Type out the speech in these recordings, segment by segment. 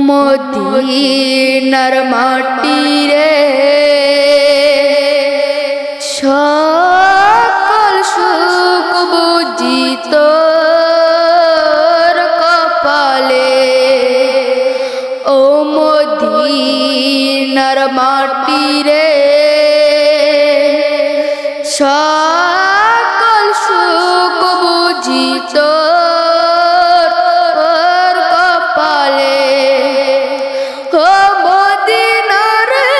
মদিনার মাটি রে সকল সুখ বুঝি তোর কপালে। ও মদিনার মাটি রে সকল সুখ বুঝি তোর কপালে। ও মদিনা রে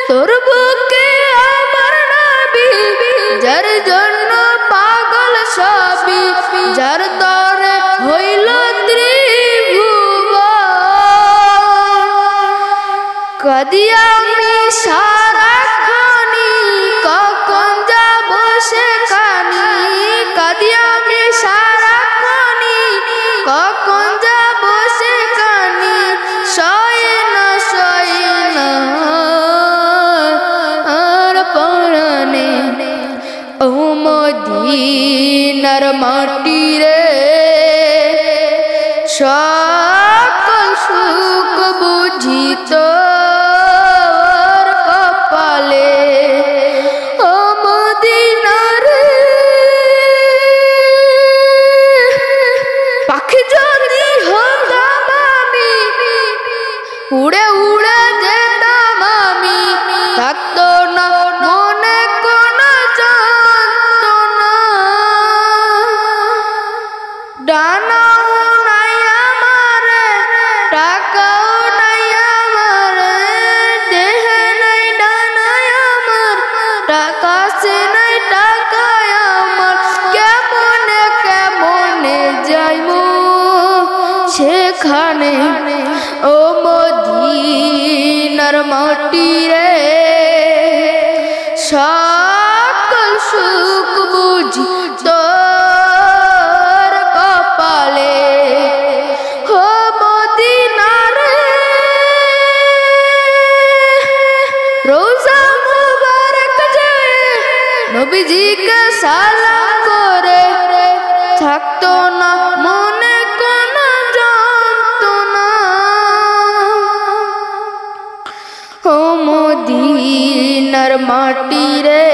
তোর বুকে আমার নবী, যার জন্য পাগল সবই, যার তরে হইল ত্রিভুবন। কাঁদি আমি সারাক্ষণি, কখন যাব সেখানি। কাঁদি আমি সারাক্ষণি, কখন যাব সেখানি। সয় না আর পরাণে। ও মদিনার মাটি রে সকল সুখ বুঝি তোর কপালে। ও মদিনা রে পাখি যদি হতাম আমি, উড়ে উড়ে যেতাম আমি, থাকতো না মনে কোনো যন্ত্রণা। ডানাও নাই আমার, টাকাও নাই আমার, দেহে নাই ডানায় আমার, টাকা সে নাই টাকায় আমার। কেমনে কেমনে যাইবো সেখানে। ও মদিনার মাটি রে সকল সুখ বুঝি তোর কপালে। ও মদিনা রে রোজা মুবারক যায় নবীজিকে সালাম করে, থাকতো না মনে কোনো যন্ত্রণা। ও মদিনার মাটি রে